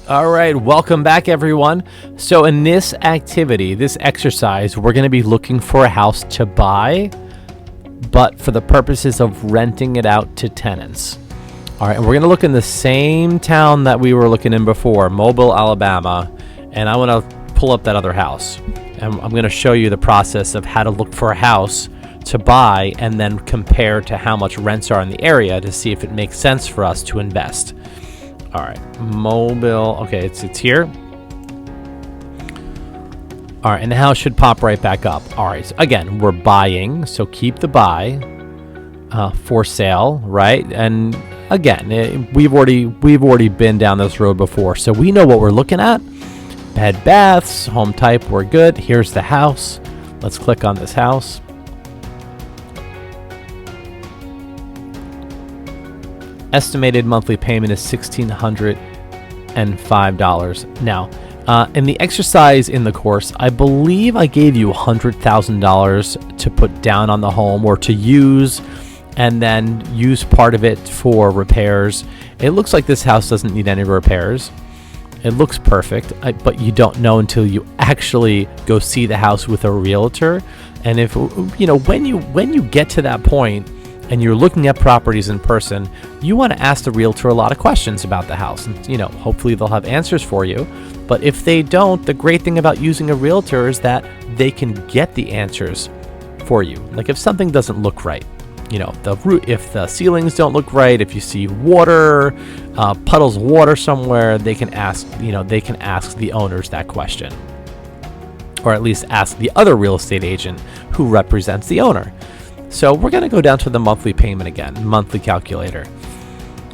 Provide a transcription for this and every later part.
All right, welcome back everyone. So in this activity, this exercise, we're going to be looking for a house to buy, but for the purposes of renting it out to tenants. All right, and we're going to look in the same town that we were looking in before, Mobile, Alabama, and I want to pull up that other house. And I'm going to show you the process of how to look for a house to buy and then compare to how much rents are in the area to see if it makes sense for us to invest. All right, Mobile. Okay, it's here. All right, and the house should pop right back up. All right, so again, we're buying, so keep the buy. For sale, right? And again, we've already been down this road before, so we know what we're looking at. Bed, baths, home type, we're good. Here's the house. Let's click on this house. Estimated monthly payment is $1,605. Now, in the exercise in the course, I believe I gave you $100,000 to put down on the home or to use, and then use part of it for repairs. It looks like this house doesn't need any repairs. It looks perfect, but you don't know until you actually go see the house with a realtor. And if when you get to that point and you're looking at properties in person, you want to ask the realtor a lot of questions about the house. And, hopefully they'll have answers for you. But if they don't, the great thing about using a realtor is that they can get the answers for you. Like if something doesn't look right, if the ceilings don't look right, if you see water, puddles of water somewhere, they can ask the owners that question. Or at least ask the other real estate agent who represents the owner. So we're going to go down to the monthly payment again, monthly calculator.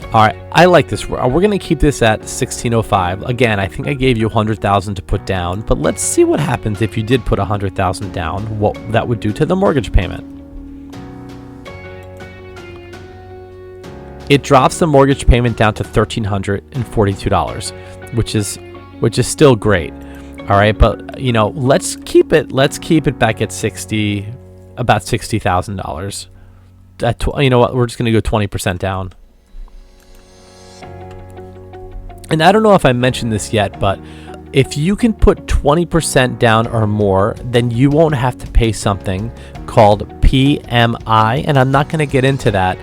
All right, I like this. We're going to keep this at $1,605. Again, I think I gave you $100,000 to put down, but let's see what happens if you did put $100,000 down, what that would do to the mortgage payment. It drops the mortgage payment down to $1,342, which is still great. All right, but let's keep it back at about $60,000. You know what? We're just going to go 20% down. And I don't know if I mentioned this yet, but if you can put 20% down or more, then you won't have to pay something called PMI, and I'm not going to get into that.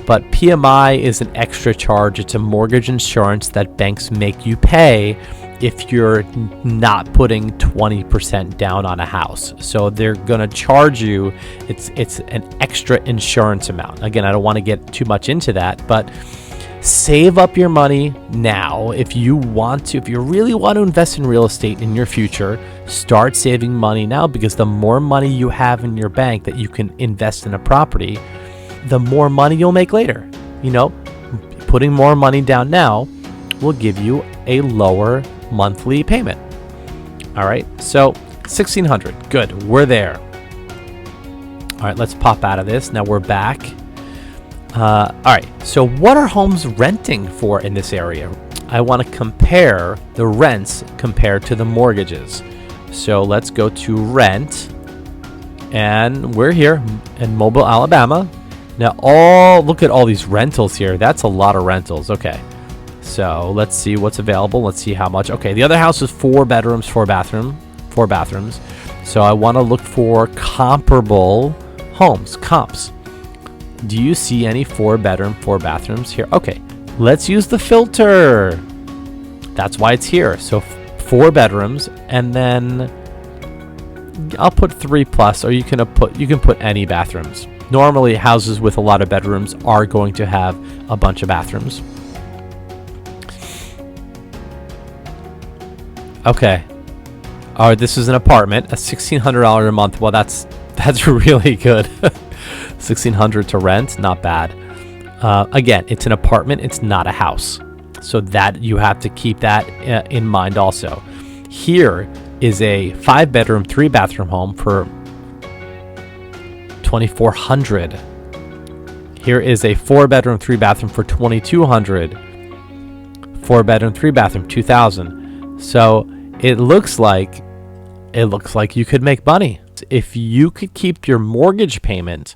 But PMI is an extra charge. It's a mortgage insurance that banks make you pay if you're not putting 20% down on a house. So they're going to charge you. It's an extra insurance amount. Again, I don't want to get too much into that, but save up your money now. If you really want to invest in real estate in your future, start saving money now, because the more money you have in your bank that you can invest in a property, the more money you'll make later. Putting more money down now will give you a lower monthly payment. All right, so $1,600, good, we're there. All right, let's pop out of this. Now we're back. All right, so what are homes renting for in this area? I want to compare the rents compared to the mortgages. So let's go to rent, and we're here in Mobile, Alabama. Now, look at all these rentals here. That's a lot of rentals. Okay, so let's see what's available. Let's see how much. Okay, the other house is 4 bedrooms, 4 bathrooms. So I want to look for comparable homes, comps. Do you see any 4 bedroom, 4 bathrooms here? Okay, let's use the filter. That's why it's here. So 4 bedrooms, and then I'll put 3+, or you can put any bathrooms. Normally, houses with a lot of bedrooms are going to have a bunch of bathrooms. Okay. All right, this is an apartment, a $1,600 a month. Well, that's really good. $1,600 to rent, not bad. Again, it's an apartment. It's not a house. So that you have to keep that in mind also. Here is a 5-bedroom, 3-bathroom home for $2,400. Here is a 4-bedroom, 3-bathroom for $2,200. 4-bedroom, 3-bathroom, $2,000. So it looks like you could make money if you could keep your mortgage payment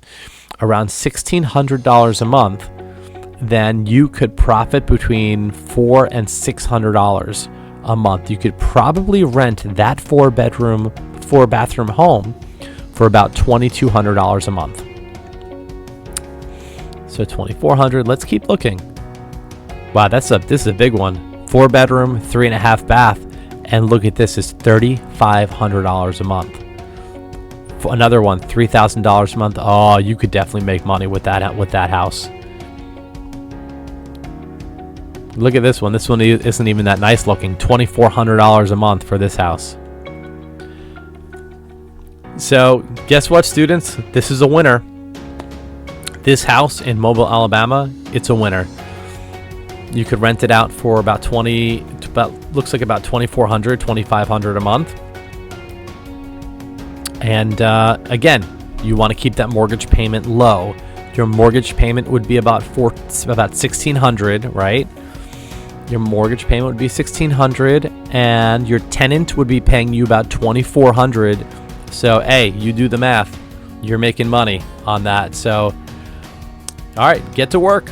around $1,600 a month. then you could profit between $400 and $600 a month. You could probably rent that 4-bathroom home for about $2,200 a month. So $2,400. Let's keep looking. Wow, this is a big one. 4-bedroom, 3.5 bath, and look at this, is $3,500 a month. For another one, $3,000 a month. Oh, you could definitely make money with that house. Look at this one. This one isn't even that nice looking. $2,400 a month for this house. So guess what, students? This is a winner. This house in Mobile, Alabama, it's a winner. You could rent it out for about looks like about $2,400, $2,500 a month. And again, you want to keep that mortgage payment low. Your mortgage payment would be about $1,600, right? Your mortgage payment would be $1,600, and your tenant would be paying you about $2,400. So, hey, you do the math. You're making money on that. So, all right, get to work.